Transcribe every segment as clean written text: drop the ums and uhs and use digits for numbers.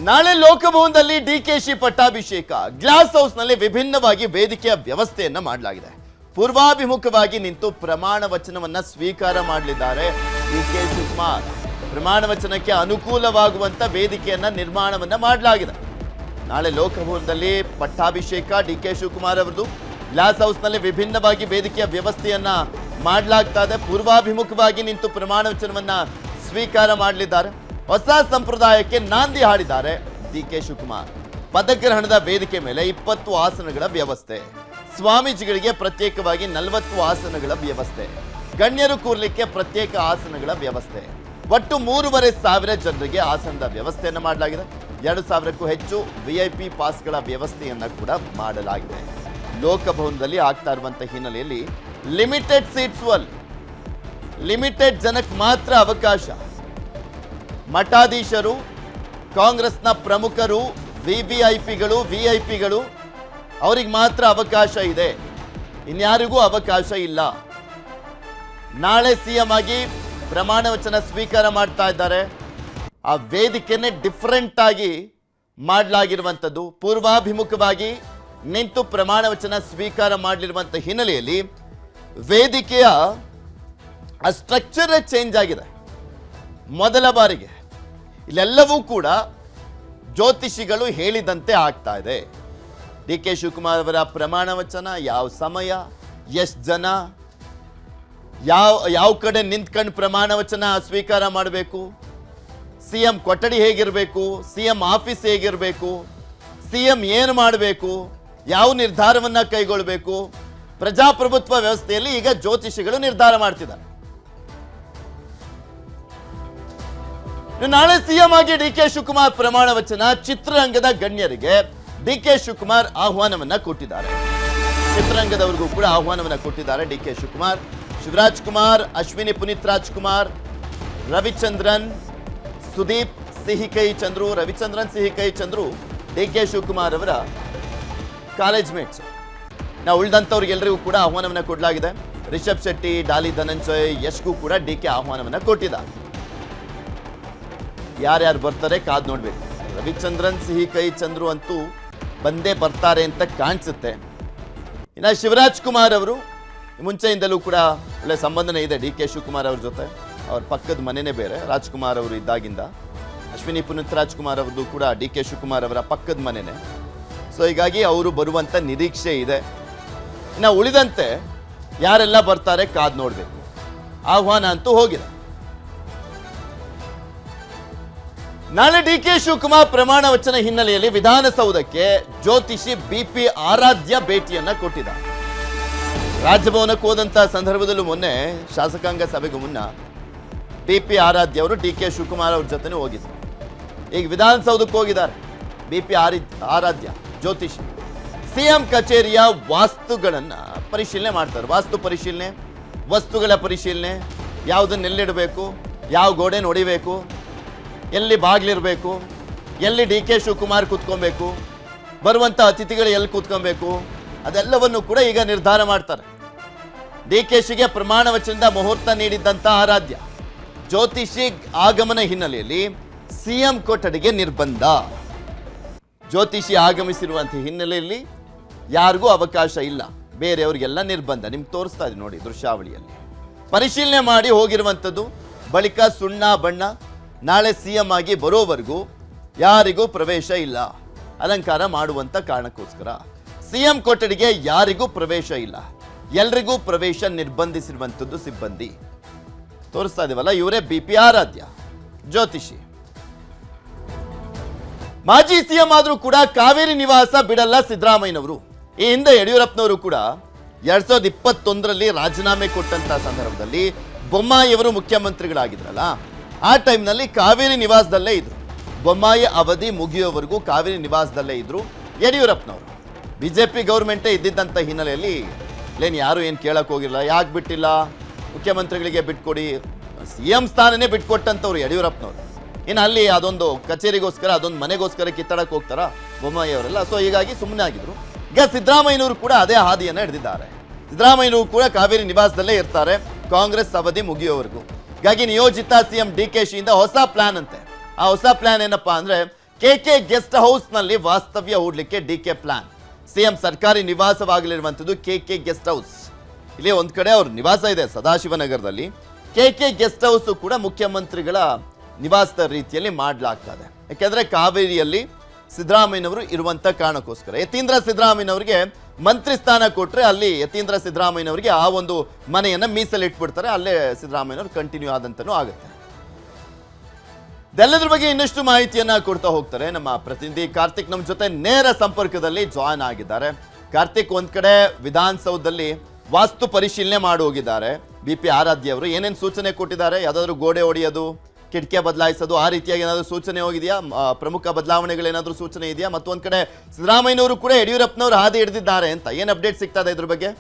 ನಾಳೆ ಲೋಕಭವನದಲ್ಲಿ ಡಿಕೆಶಿ ಪಟ್ಟಾಭಿಷೇಕ. ಗ್ಲಾಸ್ ಹೌಸ್ನಲ್ಲಿ ವಿಭಿನ್ನವಾಗಿ ವೇದಿಕೆಯ ವ್ಯವಸ್ಥೆಯನ್ನ ಮಾಡಲಾಗಿದೆ. ಪೂರ್ವಾಭಿಮುಖವಾಗಿ ನಿಂತು ಪ್ರಮಾಣ ವಚನವನ್ನ ಸ್ವೀಕಾರ ಮಾಡಲಿದ್ದಾರೆ ಡಿಕೆ ಶಿವಕುಮಾರ್. ಪ್ರಮಾಣ ವಚನಕ್ಕೆ ಅನುಕೂಲವಾಗುವಂತ ವೇದಿಕೆಯನ್ನ ನಿರ್ಮಾಣವನ್ನ ಮಾಡಲಾಗಿದೆ. ನಾಳೆ ಲೋಕಭವನದಲ್ಲಿ ಪಟ್ಟಾಭಿಷೇಕ ಡಿಕೆ ಶಿವಕುಮಾರ್ ಅವರದು. ಗ್ಲಾಸ್ ಹೌಸ್ನಲ್ಲಿ ವಿಭಿನ್ನವಾಗಿ ವೇದಿಕೆಯ ವ್ಯವಸ್ಥೆಯನ್ನ ಮಾಡಲಾಗ್ತಾ ಇದೆ. ಪೂರ್ವಾಭಿಮುಖವಾಗಿ ನಿಂತು ಪ್ರಮಾಣ ವಚನವನ್ನ ಸ್ವೀಕಾರ ಮಾಡಲಿದ್ದಾರೆ. ಹೊಸ ಸಂಪ್ರದಾಯಕ್ಕೆ ನಾಂದಿ ಹಾಡಿದ್ದಾರೆ ಡಿಕೆ ಶಿವಕುಮಾರ್. ಪದಗ್ರಹಣದ ವೇದಿಕೆ ಮೇಲೆ 20 ಆಸನಗಳ ವ್ಯವಸ್ಥೆ, ಸ್ವಾಮೀಜಿಗಳಿಗೆ ಪ್ರತ್ಯೇಕವಾಗಿ 40 ಆಸನಗಳ ವ್ಯವಸ್ಥೆ, ಗಣ್ಯರು ಕೂರ್ಲಿಕ್ಕೆ ಪ್ರತ್ಯೇಕ ಆಸನಗಳ ವ್ಯವಸ್ಥೆ. ಒಟ್ಟು 3,500 ಜನರಿಗೆ ಆಸನದ ವ್ಯವಸ್ಥೆಯನ್ನು ಮಾಡಲಾಗಿದೆ. 2,000ಕ್ಕೂ ಹೆಚ್ಚು VIP ಪಾಸ್ಗಳ ವ್ಯವಸ್ಥೆಯನ್ನ ಕೂಡ ಮಾಡಲಾಗಿದೆ. ಲೋಕಭವನದಲ್ಲಿ ಆಗ್ತಾ ಇರುವಂತಹ ಹಿನ್ನೆಲೆಯಲ್ಲಿ ಲಿಮಿಟೆಡ್ ಸೀಟ್ಸ್ ಅಲ್ಲಿ ಲಿಮಿಟೆಡ್ ಜನಕ್ಕೆ ಮಾತ್ರ ಅವಕಾಶ. ಮಠಾಧೀಶರು, ಕಾಂಗ್ರೆಸ್ನ ಪ್ರಮುಖರು, ವಿಐಪಿಗಳು ಅವರಿಗೆ ಮಾತ್ರ ಅವಕಾಶ ಇದೆ, ಇನ್ಯಾರಿಗೂ ಅವಕಾಶ ಇಲ್ಲ. ನಾಳೆ ಸಿಎಂ ಆಗಿ ಪ್ರಮಾಣ ವಚನ ಸ್ವೀಕಾರ ಮಾಡ್ತಾ ಇದ್ದಾರೆ. ಆ ವೇದಿಕೆನೇ ಡಿಫರೆಂಟ್ ಆಗಿ ಮಾಡಲಾಗಿರುವಂಥದ್ದು. ಪೂರ್ವಾಭಿಮುಖವಾಗಿ ನಿಂತು ಪ್ರಮಾಣ ವಚನ ಸ್ವೀಕಾರ ಮಾಡಲಿರುವಂಥ ಹಿನ್ನೆಲೆಯಲ್ಲಿ ವೇದಿಕೆಯ ಆ ಸ್ಟ್ರಕ್ಚರ್ ಚೇಂಜ್ ಆಗಿದೆ. ಮೊದಲ ಬಾರಿಗೆ ಇಲ್ಲೆಲ್ಲವೂ ಕೂಡ ಜ್ಯೋತಿಷಿಗಳು ಹೇಳಿದಂತೆ ಆಗ್ತಾ ಇದೆ. ಡಿಕೆ ಶಿವಕುಮಾರ್ ಅವರ ಪ್ರಮಾಣ ವಚನ ಯಾವ ಸಮಯ, ಎಷ್ಟು ಜನ, ಯಾವ ಕಡೆ ನಿಂತ್ಕೊಂಡು ಪ್ರಮಾಣ ವಚನ ಸ್ವೀಕಾರ ಮಾಡಬೇಕು, ಸಿಎಂ ಕೊಠಡಿ ಹೇಗಿರಬೇಕು, ಸಿಎಂ ಆಫೀಸ್ ಹೇಗಿರಬೇಕು, ಸಿಎಂ ಏನು ಮಾಡಬೇಕು, ಯಾವ ನಿರ್ಧಾರವನ್ನ ಕೈಗೊಳ್ಳಬೇಕು, ಪ್ರಜಾಪ್ರಭುತ್ವ ವ್ಯವಸ್ಥೆಯಲ್ಲಿ ಈಗ ಜ್ಯೋತಿಷಿಗಳು ನಿರ್ಧಾರ ಮಾಡ್ತಿದ್ದಾರೆ. ನಾಳೆ ಸಿಎಂ ಆಗಿ ಡಿಕೆ ಶಿವಕುಮಾರ್ ಪ್ರಮಾಣ ವಚನ. ಚಿತ್ರರಂಗದ ಗಣ್ಯರಿಗೆ ಡಿಕೆ ಶಿವಕುಮಾರ್ ಆಹ್ವಾನವನ್ನ ಕೊಟ್ಟಿದ್ದಾರೆ. ಚಿತ್ರರಂಗದವರಿಗೂ ಕೂಡ ಆಹ್ವಾನವನ್ನ ಕೊಟ್ಟಿದ್ದಾರೆ ಡಿಕೆ ಶಿವಕುಮಾರ್. ಶಿವರಾಜ್ ಕುಮಾರ್, ಅಶ್ವಿನಿ ಪುನೀತ್ ರಾಜ್ಕುಮಾರ್, ರವಿಚಂದ್ರನ್, ಸುದೀಪ್ ಸಿಹಿಕೈ ಚಂದ್ರು. ರವಿಚಂದ್ರನ್ ಸಿಹಿಕೈ ಚಂದ್ರು ಡಿಕೆ ಶಿವಕುಮಾರ್ ಅವರ ಕಾಲೇಜ್ ಮೇಟ್ಸ್. ನಾವು ಉಳಿದಂಥವ್ರಿಗೆಲ್ಲರಿಗೂ ಕೂಡ ಆಹ್ವಾನವನ್ನ ಕೊಡಲಾಗಿದೆ. ರಿಷಬ್ ಶೆಟ್ಟಿ, ಡಾಲಿ ಧನಂಜಯ್, ಯಶ್ಗೂ ಕೂಡ ಡಿಕೆ ಆಹ್ವಾನವನ್ನ ಕೊಟ್ಟಿದ್ದಾರೆ. ಯಾರ್ಯಾರು ಬರ್ತಾರೆ ಕಾದ್ ನೋಡ್ಬೇಕು. ರವಿಚಂದ್ರನ್ ಸಿಹಿಕೈ ಚಂದ್ರು ಅಂತೂ ಬಂದೇ ಬರ್ತಾರೆ ಅಂತ ಕಾಣಿಸುತ್ತೆ. ಇನ್ನು ಶಿವರಾಜ್ ಕುಮಾರ್ ಅವರು ಮುಂಚೆಯಿಂದಲೂ ಕೂಡ ಒಳ್ಳೆ ಸಂಬಂಧನೇ ಇದೆ ಡಿಕೆ ಶಿವಕುಮಾರ್ ಅವ್ರ ಜೊತೆ. ಅವ್ರ ಪಕ್ಕದ ಮನೆಯೇ ಬೇರೆ ರಾಜ್ಕುಮಾರ್ ಅವರು ಇದ್ದಾಗಿಂದ. ಅಶ್ವಿನಿ ಪುನೀತ್ ರಾಜ್ಕುಮಾರ್ ಅವ್ರದ್ದು ಕೂಡ ಡಿಕೆ ಶಿವಕುಮಾರ್ ಅವರ ಪಕ್ಕದ ಮನೆಯೇ. ಸೊ ಹೀಗಾಗಿ ಅವರು ಬರುವಂತ ನಿರೀಕ್ಷೆ ಇದೆ. ಇನ್ನು ಉಳಿದಂತೆ ಯಾರೆಲ್ಲ ಬರ್ತಾರೆ ಕಾದ್ ನೋಡ್ಬೇಕು. ಆಹ್ವಾನ ಅಂತೂ ಹೋಗಿದೆ. ನಾಳೆ ಡಿಕೆ ಶಿವಕುಮಾರ್ ಪ್ರಮಾಣ ವಚನ ಹಿನ್ನೆಲೆಯಲ್ಲಿ ವಿಧಾನಸೌಧಕ್ಕೆ ಜ್ಯೋತಿಷಿ BP ಆರಾಧ್ಯ ಭೇಟಿಯನ್ನ ಕೊಟ್ಟಿದ್ದಾರೆ. ರಾಜಭವನಕ್ಕೆ ಹೋದಂತಹ ಸಂದರ್ಭದಲ್ಲೂ ಮೊನ್ನೆ ಶಾಸಕಾಂಗ ಸಭೆಗೂ ಮುನ್ನ BP ಆರಾಧ್ಯ ಅವರು ಡಿಕೆ ಶಿವಕುಮಾರ್ ಅವ್ರ ಜೊತೆ ಹೋಗಿದ್ರು. ಈಗ ವಿಧಾನಸೌಧಕ್ಕೆ ಹೋಗಿದ್ದಾರೆ BP ಆರಾಧ್ಯ ಜ್ಯೋತಿಷಿ. ಸಿಎಂ ಕಚೇರಿಯ ವಾಸ್ತುಗಳನ್ನ ಪರಿಶೀಲನೆ ಮಾಡ್ತಾರೆ. ವಾಸ್ತು ಪರಿಶೀಲನೆ, ವಸ್ತುಗಳ ಪರಿಶೀಲನೆ, ಯಾವುದನ್ನೆಲ್ಲಿಡಬೇಕು, ಯಾವ ಗೋಡೆ ಹೊಡಿಬೇಕು, ಎಲ್ಲಿ ಬಾಗಿಲಿರಬೇಕು, ಎಲ್ಲಿ ಡಿಕೆ ಶಿವಕುಮಾರ್ ಕೂತ್ಕೊಬೇಕು, ಬರುವಂಥ ಅತಿಥಿಗಳು ಎಲ್ಲಿ ಕೂತ್ಕೊಬೇಕು, ಅದೆಲ್ಲವನ್ನು ಕೂಡ ಈಗ ನಿರ್ಧಾರ ಮಾಡ್ತಾರೆ. ಡಿಕೆಶಿಗೆ ಪ್ರಮಾಣ ವಚನದ ಮುಹೂರ್ತ ನೀಡಿದ್ದಂಥ ಆರಾಧ್ಯ ಜ್ಯೋತಿಷಿ ಆಗಮನ ಹಿನ್ನೆಲೆಯಲ್ಲಿ ಸಿಎಂ ಕೊಠಡಿಗೆ ನಿರ್ಬಂಧ. ಜ್ಯೋತಿಷಿ ಆಗಮಿಸಿರುವಂಥ ಹಿನ್ನೆಲೆಯಲ್ಲಿ ಯಾರಿಗೂ ಅವಕಾಶ ಇಲ್ಲ, ಬೇರೆಯವರಿಗೆಲ್ಲ ನಿರ್ಬಂಧ. ನಿಮ್ಗೆ ತೋರಿಸ್ತಾ ಇದೆ ನೋಡಿ ದೃಶ್ಯಾವಳಿಯಲ್ಲಿ. ಪರಿಶೀಲನೆ ಮಾಡಿ ಹೋಗಿರುವಂಥದ್ದು. ಬಳಿಕ ಸುಣ್ಣ ಬಣ್ಣ. ನಾಳೆ ಸಿಎಂ ಆಗಿ ಬರೋವರೆಗೂ ಯಾರಿಗೂ ಪ್ರವೇಶ ಇಲ್ಲ. ಅಲಂಕಾರ ಮಾಡುವಂತ ಕಾರಣಕ್ಕೋಸ್ಕರ ಸಿಎಂ ಕೊಠಡಿಗೆ ಯಾರಿಗೂ ಪ್ರವೇಶ ಇಲ್ಲ. ಎಲ್ರಿಗೂ ಪ್ರವೇಶ ನಿರ್ಬಂಧಿಸಿರುವಂಥದ್ದು ಸಿಬ್ಬಂದಿ. ತೋರಿಸ್ತಾ ಇದೀವಲ್ಲ, ಇವರೇ BP ಆರಾಧ್ಯ ಜ್ಯೋತಿಷಿ. ಮಾಜಿ ಸಿಎಂ ಆದ್ರೂ ಕೂಡ ಕಾವೇರಿ ನಿವಾಸ ಬಿಡಲ್ಲ ಸಿದ್ದರಾಮಯ್ಯನವರು. ಈ ಹಿಂದೆ ಯಡಿಯೂರಪ್ಪನವರು ಕೂಡ 2021ರಲ್ಲಿ ರಾಜೀನಾಮೆ ಕೊಟ್ಟಂತ ಸಂದರ್ಭದಲ್ಲಿ ಬೊಮ್ಮಾಯಿಯವರು ಮುಖ್ಯಮಂತ್ರಿಗಳಾಗಿದ್ರಲ್ಲ, ಆ ಟೈಮ್ನಲ್ಲಿ ಕಾವೇರಿ ನಿವಾಸದಲ್ಲೇ ಇದ್ರು. ಬೊಮ್ಮಾಯಿ ಅವಧಿ ಮುಗಿಯೋವರೆಗೂ ಕಾವೇರಿ ನಿವಾಸದಲ್ಲೇ ಇದ್ರು ಯಡಿಯೂರಪ್ಪನವರು. ಬಿಜೆಪಿ ಗೌರ್ಮೆಂಟೇ ಇದ್ದಿದ್ದಂಥ ಹಿನ್ನೆಲೆಯಲ್ಲಿ ಯಾರು ಏನು ಕೇಳಕ್ ಹೋಗಿಲ್ಲ. ಯಾಕೆ ಬಿಟ್ಟಿಲ್ಲ, ಮುಖ್ಯಮಂತ್ರಿಗಳಿಗೆ ಬಿಟ್ಕೊಡಿ, ಸಿಎಂ ಸ್ಥಾನನೇ ಬಿಟ್ಕೊಟ್ಟಂಥವ್ರು ಯಡಿಯೂರಪ್ಪನವರು. ಇನ್ನು ಅಲ್ಲಿ ಅದೊಂದು ಕಚೇರಿಗೋಸ್ಕರ, ಅದೊಂದು ಮನೆಗೋಸ್ಕರ ಕಿತ್ತಾಡಕ್ಕೆ ಹೋಗ್ತಾರ ಬೊಮ್ಮಾಯಿ ಅವರೆಲ್ಲ. ಸೊ ಹೀಗಾಗಿ ಸುಮ್ಮನೆ ಆಗಿದ್ರು. ಈಗ ಸಿದ್ದರಾಮಯ್ಯನವರು ಕೂಡ ಅದೇ ಹಾದಿಯನ್ನು ಹಿಡಿದಿದ್ದಾರೆ. ಸಿದ್ದರಾಮಯ್ಯನವರು ಕೂಡ ಕಾವೇರಿ ನಿವಾಸದಲ್ಲೇ ಇರ್ತಾರೆ ಕಾಂಗ್ರೆಸ್ ಅವಧಿ ಮುಗಿಯೋವರೆಗೂ. ಹೀಗಾಗಿ ನಿಯೋಜಿತ ಸಿಎಂ ಡಿಕೆಶಿಯಿಂದ ಹೊಸ ಪ್ಲಾನ್ ಅಂತೆ. ಆ ಹೊಸ ಪ್ಲಾನ್ ಏನಪ್ಪಾ ಅಂದ್ರೆ ಕೆಕೆ ಗೆಸ್ಟ್ ಹೌಸ್ ನಲ್ಲಿ ವಾಸ್ತವ್ಯ ಹೂಡ್ಲಿಕ್ಕೆ ಡಿಕೆ ಪ್ಲಾನ್. ಸಿಎಂ ಸರ್ಕಾರಿ ನಿವಾಸವಾಗಲಿರುವಂಥದ್ದು ಕೆಕೆ ಗೆಸ್ಟ್ ಹೌಸ್. ಇಲ್ಲಿ ಒಂದ್ ಕಡೆ ಅವ್ರ ನಿವಾಸ ಇದೆ ಸದಾಶಿವನಗರದಲ್ಲಿ. ಕೆಕೆ ಗೆಸ್ಟ್ ಹೌಸ್ ಕೂಡ ಮುಖ್ಯಮಂತ್ರಿಗಳ ನಿವಾಸದ ರೀತಿಯಲ್ಲಿ ಮಾಡಲಾಗ್ತದೆ. ಯಾಕೆಂದ್ರೆ ಕಾವೇರಿಯಲ್ಲಿ ಸಿದ್ದರಾಮಯ್ಯನವರು ಇರುವಂತ ಕಾರಣಕ್ಕೋಸ್ಕರ ಯತೀಂದ್ರ ಸಿದ್ದರಾಮಯ್ಯನವರಿಗೆ ಮಂತ್ರಿ ಸ್ಥಾನ ಕೊಟ್ರೆ ಅಲ್ಲಿ ಯತೀಂದ್ರ ಸಿದ್ದರಾಮಯ್ಯನವರಿಗೆ ಆ ಒಂದು ಮನೆಯನ್ನ ಮೀಸಲಿಟ್ಬಿಡ್ತಾರೆ. ಅಲ್ಲೇ ಸಿದ್ದರಾಮಯ್ಯನವರು ಕಂಟಿನ್ಯೂ ಆದಂತನೂ ಆಗುತ್ತೆ. ಇದೆಲ್ಲದ್ರ ಬಗ್ಗೆ ಇನ್ನಷ್ಟು ಮಾಹಿತಿಯನ್ನ ಕೊಡ್ತಾ ಹೋಗ್ತಾರೆ ನಮ್ಮ ಪ್ರತಿನಿಧಿ ಕಾರ್ತಿಕ್. ನಮ್ಮ ಜೊತೆ ನೇರ ಸಂಪರ್ಕದಲ್ಲಿ ಜಾಯ್ನ್ ಆಗಿದ್ದಾರೆ. ಕಾರ್ತಿಕ್, ಒಂದ್ ಕಡೆ ವಿಧಾನಸೌಧದಲ್ಲಿ ವಾಸ್ತು ಪರಿಶೀಲನೆ ಮಾಡಿ ಹೋಗಿದ್ದಾರೆ ಬಿಪಿ ಆರಾಧ್ಯ ಅವರು. ಏನೇನು ಸೂಚನೆ ಕೊಟ್ಟಿದ್ದಾರೆ? ಯಾವ್ದಾದ್ರು ಗೋಡೆ ಹೊಡೆಯೋದು, ಕಿಟಕಿ ಬದಲಾಯಿಸೋದು, ಆ ರೀತಿಯಾಗಿ ಏನಾದರೂ ಸೂಚನೆ ಹೋಗಿದೆಯಾ? ಪ್ರಮುಖ ಬದಲಾವಣೆಗಳೇನಾದರೂ ಸೂಚನೆ ಇದೆಯಾ? ಮತ್ತು ಒಂದ್ ಕಡೆ ಸಿದ್ದರಾಮಯ್ಯನವರು ಕೂಡ ಯಡಿಯೂರಪ್ಪನವರು ಹಾದಿ ಹಿಡಿದಿದ್ದಾರೆ ಅಂತ ಏನ್ ಅಪ್ಡೇಟ್ ಸಿಗ್ತಾ ಇದೆ ಇದ್ರ ಬಗ್ಗೆ?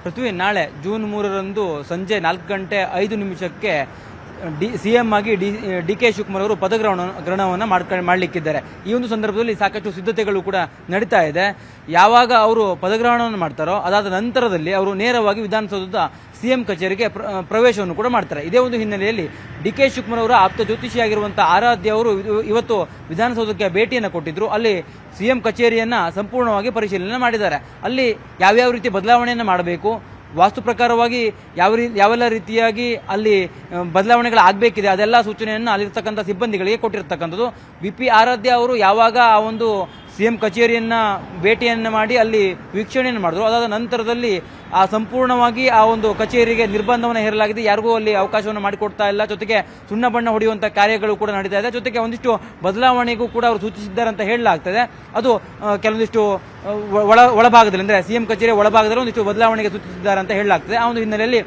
ಪೃಥ್ವಿ, ನಾಳೆ ಜೂನ್ 3ರಂದು ಸಂಜೆ 4:05 ಸಿಎಂ ಆಗಿ ಡಿ ಕೆ ಶಿವಕುಮಾರ್ ಅವರು ಪದಗ್ರಹಣವನ್ನು ಮಾಡಲಿಕ್ಕಿದ್ದಾರೆ. ಈ ಒಂದು ಸಂದರ್ಭದಲ್ಲಿ ಸಾಕಷ್ಟು ಸಿದ್ಧತೆಗಳು ಕೂಡ ನಡೀತಾ ಇದೆ. ಯಾವಾಗ ಅವರು ಪದಗ್ರಹಣವನ್ನು ಮಾಡ್ತಾರೋ ಅದಾದ ನಂತರದಲ್ಲಿ ಅವರು ನೇರವಾಗಿ ವಿಧಾನಸೌಧದ ಸಿಎಂ ಕಚೇರಿಗೆ ಪ್ರವೇಶವನ್ನು ಕೂಡ ಮಾಡ್ತಾರೆ. ಇದೇ ಒಂದು ಹಿನ್ನೆಲೆಯಲ್ಲಿ ಡಿ ಕೆ ಶಿವಕುಮಾರ್ ಅವರ ಆಪ್ತ ಜ್ಯೋತಿಷಿಯಾಗಿರುವಂತಹ ಆರಾಧ್ಯ ಅವರು ಇವತ್ತು ವಿಧಾನಸೌಧಕ್ಕೆ ಭೇಟಿಯನ್ನು ಕೊಟ್ಟಿದ್ರು. ಅಲ್ಲಿ ಸಿಎಂ ಕಚೇರಿಯನ್ನ ಸಂಪೂರ್ಣವಾಗಿ ಪರಿಶೀಲನೆ ಮಾಡಿದ್ದಾರೆ. ಅಲ್ಲಿ ಯಾವ್ಯಾವ ರೀತಿ ಬದಲಾವಣೆಯನ್ನು ಮಾಡಬೇಕು, ವಾಸ್ತು ಪ್ರಕಾರವಾಗಿ ಯಾವೆಲ್ಲ ರೀತಿಯಾಗಿ ಅಲ್ಲಿ ಬದಲಾವಣೆಗಳು ಆಗಬೇಕಿದೆ ಅದೆಲ್ಲ ಸೂಚನೆಯನ್ನು ಅಲ್ಲಿರ್ತಕ್ಕಂಥ ಸಿಬ್ಬಂದಿಗಳಿಗೆ ಕೊಟ್ಟಿರ್ತಕ್ಕಂಥದ್ದು. ಬಿಪಿ ಆರಾಧ್ಯ ಅವರು ಯಾವಾಗ ಆ ಒಂದು ಸಿಎಂ ಕಚೇರಿಯನ್ನ ಭೇಟಿಯನ್ನು ಮಾಡಿ ಅಲ್ಲಿ ವೀಕ್ಷಣೆಯನ್ನು ಮಾಡಿದ್ರು, ಅದಾದ ನಂತರದಲ್ಲಿ ಆ ಸಂಪೂರ್ಣವಾಗಿ ಆ ಒಂದು ಕಚೇರಿಗೆ ನಿರ್ಬಂಧವನ್ನು ಹೇರಲಾಗಿದೆ. ಯಾರಿಗೂ ಅಲ್ಲಿ ಅವಕಾಶವನ್ನು ಮಾಡಿಕೊಡ್ತಾ ಇಲ್ಲ. ಜೊತೆಗೆ ಸುಣ್ಣ ಬಣ್ಣ ಹೊಡೆಯುವಂಥ ಕಾರ್ಯಗಳು ಕೂಡ ನಡೀತಾ ಇದೆ. ಜೊತೆಗೆ ಒಂದಿಷ್ಟು ಬದಲಾವಣೆಗೂ ಕೂಡ ಅವರು ಸೂಚಿಸಿದ್ದಾರೆ ಅಂತ ಹೇಳಲಾಗ್ತದೆ. ಅದು ಕೆಲವೊಂದಿಷ್ಟು ಒಳಭಾಗದಲ್ಲಿ ಅಂದರೆ ಸಿಎಂ ಕಚೇರಿಯ ಒಳಭಾಗದಲ್ಲಿ ಒಂದಿಷ್ಟು ಬದಲಾವಣೆಗೆ ಸೂಚಿಸಿದ್ದಾರೆ ಅಂತ ಹೇಳಲಾಗ್ತದೆ. ಆ ಒಂದು ಹಿನ್ನೆಲೆಯಲ್ಲಿ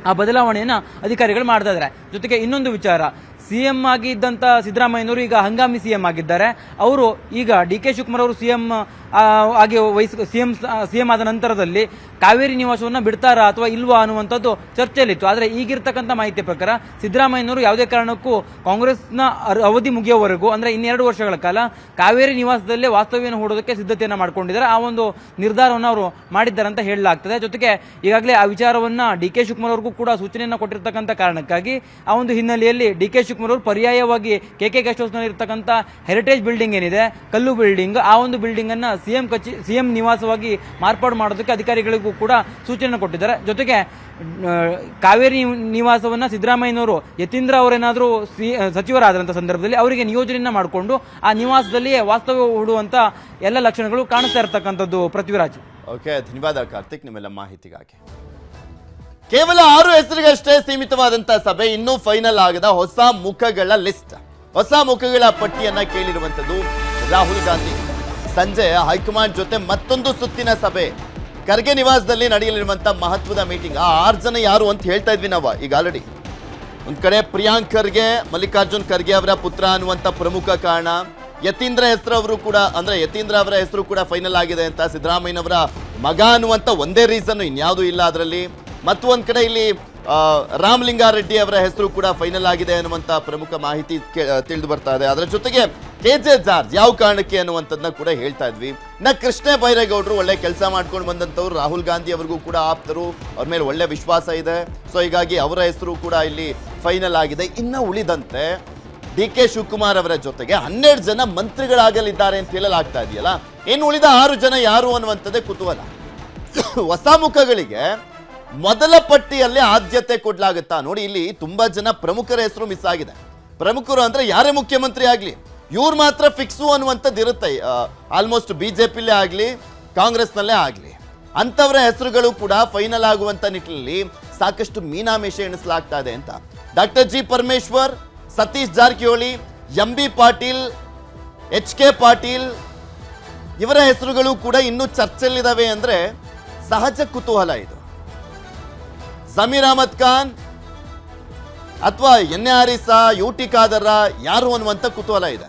ಆ ಬದಲಾವಣೆಯನ್ನು ಅಧಿಕಾರಿಗಳು ಮಾಡ್ತಾ ಇದ್ದಾರೆ. ಜೊತೆಗೆ ಇನ್ನೊಂದು ವಿಚಾರ, ಸಿಎಂ ಆಗಿದ್ದಂಥ ಸಿದ್ದರಾಮಯ್ಯನವರು ಈಗ ಹಂಗಾಮಿ ಸಿಎಂ ಆಗಿದ್ದಾರೆ. ಅವರು ಈಗ ಡಿ ಕೆ ಶಿವಕುಮಾರ್ ಅವರು ಸಿಎಂ ಆಗಿ ಸಿಎಂ ಆದ ನಂತರದಲ್ಲಿ ಕಾವೇರಿ ನಿವಾಸವನ್ನು ಬಿಡ್ತಾರಾ ಅಥವಾ ಇಲ್ವಾ ಅನ್ನುವಂಥದ್ದು ಚರ್ಚೆಯಲ್ಲಿತ್ತು. ಆದರೆ ಈಗಿರ್ತಕ್ಕಂಥ ಮಾಹಿತಿ ಪ್ರಕಾರ ಸಿದ್ದರಾಮಯ್ಯನವರು ಯಾವುದೇ ಕಾರಣಕ್ಕೂ ಕಾಂಗ್ರೆಸ್ನ ಅವಧಿ ಮುಗಿಯುವವರೆಗೂ ಅಂದರೆ 2 ವರ್ಷಗಳ ಕಾಲ ಕಾವೇರಿ ನಿವಾಸದಲ್ಲೇ ವಾಸ್ತವ್ಯವನ್ನು ಹೂಡೋದಕ್ಕೆ ಸಿದ್ಧತೆಯನ್ನು ಮಾಡ್ಕೊಂಡಿದ್ದಾರೆ. ಆ ಒಂದು ನಿರ್ಧಾರವನ್ನು ಅವರು ಮಾಡಿದ್ದಾರೆ ಅಂತ ಹೇಳಲಾಗ್ತದೆ. ಜೊತೆಗೆ ಈಗಾಗಲೇ ಆ ವಿಚಾರವನ್ನು ಡಿ ಕೆ ಶಿವಕುಮಾರ್ ಅವ್ರಿಗೂ ಕೂಡ ಸೂಚನೆಯನ್ನು ಕೊಟ್ಟಿರ್ತಕ್ಕಂಥ ಕಾರಣಕ್ಕಾಗಿ ಆ ಒಂದು ಹಿನ್ನೆಲೆಯಲ್ಲಿ ಡಿ ಕೆ ಶಿವಕುಮಾರ್ ಅವರು ಪರ್ಯಾಯವಾಗಿ ಕೆಕೆ ಗೆಸ್ಟ್ ಹೌಸ್ ನಲ್ಲಿ ಇರತಕ್ಕಂಥ ಹೆರಿಟೇಜ್ ಬಿಲ್ಡಿಂಗ್ ಏನಿದೆ, ಕಲ್ಲು ಬಿಲ್ಡಿಂಗ್, ಆ ಒಂದು ಬಿಲ್ಡಿಂಗ್ ಅನ್ನ ಸಿಎಂ ನಿವಾಸವಾಗಿ ಮಾರ್ಪಾಡು ಮಾಡೋದಕ್ಕೆ ಅಧಿಕಾರಿಗಳಿಗೂ ಕೂಡ ಸೂಚನೆ ಕೊಟ್ಟಿದ್ದಾರೆ. ಜೊತೆಗೆ ಕಾವೇರಿ ನಿವಾಸವನ್ನ ಸಿದ್ದರಾಮಯ್ಯನವರು ಯತೀಂದ್ರ ಅವರೇನಾದರೂ ಸಚಿವರಾದಂಥ ಸಂದರ್ಭದಲ್ಲಿ ಅವರಿಗೆ ನಿಯೋಜನೆಯನ್ನ ಮಾಡಿಕೊಂಡು ಆ ನಿವಾಸದಲ್ಲಿಯೇ ವಾಸ್ತವ್ಯ ಹೂಡುವಂತ ಎಲ್ಲ ಲಕ್ಷಣಗಳು ಕಾಣಿಸ್ತಾ ಇರತಕ್ಕಂಥದ್ದು. ಪೃಥ್ವಿರಾಜ್, ಓಕೆ, ಧನ್ಯವಾದ ಕಾರ್ತಿಕ್ ನಿಮ್ಮೆಲ್ಲ ಮಾಹಿತಿಗಾಗಿ. ಕೇವಲ 6 ಹೆಸರಿಗಷ್ಟೇ ಸೀಮಿತವಾದಂತಹ ಸಭೆ, ಇನ್ನೂ ಫೈನಲ್ ಆಗದ ಹೊಸ ಮುಖಗಳ ಲಿಸ್ಟ್, ಹೊಸ ಮುಖಗಳ ಪಟ್ಟಿಯನ್ನ ಕೇಳಿರುವಂತದ್ದು ರಾಹುಲ್ ಗಾಂಧಿ. ಸಂಜೆ ಹೈಕಮಾಂಡ್ ಜೊತೆ ಮತ್ತೊಂದು ಸುತ್ತಿನ ಸಭೆ, ಖರ್ಗೆ ನಿವಾಸದಲ್ಲಿ ನಡೆಯಲಿರುವಂತಹ ಮಹತ್ವದ ಮೀಟಿಂಗ್. ಆ 6 ಜನ ಯಾರು ಅಂತ ಹೇಳ್ತಾ ಇದ್ವಿ ನಾವು ಈಗ ಆಲ್ರೆಡಿ. ಒಂದ್ ಕಡೆ ಪ್ರಿಯಾಂಕ್ ಖರ್ಗೆ, ಮಲ್ಲಿಕಾರ್ಜುನ್ ಖರ್ಗೆ ಅವರ ಪುತ್ರ ಅನ್ನುವಂಥ ಪ್ರಮುಖ ಕಾರಣ. ಯತೀಂದ್ರ ಹೆಸರು ಕೂಡ ಅಂದ್ರೆ ಯತೀಂದ್ರ ಅವರ ಹೆಸರು ಕೂಡ ಫೈನಲ್ ಆಗಿದೆ ಅಂತ. ಸಿದ್ದರಾಮಯ್ಯನವರ ಮಗ ಅನ್ನುವಂಥ ಒಂದೇ ರೀಸನ್, ಇನ್ಯಾವುದೂ ಇಲ್ಲ ಅದರಲ್ಲಿ. ಮತ್ತು ಒಂದ್ ಕಡೆ ಇಲ್ಲಿ ರಾಮಲಿಂಗಾರೆಡ್ಡಿ ಅವರ ಹೆಸರು ಕೂಡ ಫೈನಲ್ ಆಗಿದೆ ಅನ್ನುವಂಥ ಪ್ರಮುಖ ಮಾಹಿತಿ ತಿಳಿದು ಬರ್ತಾ ಇದೆ. ಅದರ ಜೊತೆಗೆ KJ ಜಾರ್ಜ್ ಯಾವ ಕಾರಣಕ್ಕೆ ಅನ್ನುವಂಥದ್ದನ್ನ ಕೂಡ ಹೇಳ್ತಾ ಇದ್ವಿ. ಕೃಷ್ಣ ಬೈರೇಗೌಡರು ಒಳ್ಳೆ ಕೆಲಸ ಮಾಡ್ಕೊಂಡು ಬಂದಂಥವ್ರು, ರಾಹುಲ್ ಗಾಂಧಿ ಅವರಿಗೂ ಕೂಡ ಆಪ್ತರು, ಅವ್ರ ಮೇಲೆ ಒಳ್ಳೆ ವಿಶ್ವಾಸ ಇದೆ. ಸೊ ಹೀಗಾಗಿ ಅವರ ಹೆಸರು ಕೂಡ ಇಲ್ಲಿ ಫೈನಲ್ ಆಗಿದೆ. ಇನ್ನು ಉಳಿದಂತೆ ಡಿ ಕೆ ಶಿವಕುಮಾರ್ ಅವರ ಜೊತೆಗೆ 12 ಜನ ಮಂತ್ರಿಗಳಾಗಲಿದ್ದಾರೆ ಅಂತ ಹೇಳಲಾಗ್ತಾ ಇದೆಯಲ್ಲ, ಇನ್ನು ಉಳಿದ 6 ಜನ ಯಾರು ಅನ್ನುವಂಥದ್ದೇ ಕುತೂಹಲ. ಹೊಸ ಮುಖಗಳಿಗೆ ಮೊದಲ ಪಟ್ಟಿಯಲ್ಲಿ ಆದ್ಯತೆ ಕೊಡ್ಲಾಗುತ್ತಾ? ನೋಡಿ, ಇಲ್ಲಿ ತುಂಬಾ ಜನ ಪ್ರಮುಖರ ಹೆಸರು ಮಿಸ್ ಆಗಿದೆ. ಪ್ರಮುಖರು ಅಂದ್ರೆ ಯಾರೇ ಮುಖ್ಯಮಂತ್ರಿ ಆಗ್ಲಿ ಇವ್ರು ಮಾತ್ರ ಫಿಕ್ಸು ಅನ್ನುವಂಥದ್ದು ಇರುತ್ತೆ. ಆಲ್ಮೋಸ್ಟ್ ಬಿಜೆಪಿಲೇ ಆಗ್ಲಿ ಕಾಂಗ್ರೆಸ್ನಲ್ಲೇ ಆಗ್ಲಿ ಅಂತವರ ಹೆಸರುಗಳು ಕೂಡ ಫೈನಲ್ ಆಗುವಂತ ನಿಟ್ಟಿನಲ್ಲಿ ಸಾಕಷ್ಟು ಮೀನಾಮೇಷ ಎಣಿಸಲಾಗ್ತಾ ಇದೆ ಅಂತ. Doctor G Parameshwar, Satish Jarkiholi, MB Patil, HK Patil ಇವರ ಹೆಸರುಗಳು ಕೂಡ ಇನ್ನೂ ಚರ್ಚೆಯಲ್ಲಿದ್ದಾವೆ ಅಂದ್ರೆ ಸಹಜ ಕುತೂಹಲ ಇದು. ಜಮೀರ್ ಅಹಮದ್ ಖಾನ್ ಅಥವಾ NA ಆರಿಸಾ, UT ಖಾದರ್ ಯಾರು ಅನ್ನುವಂಥ ಕುತೂಹಲ ಇದೆ.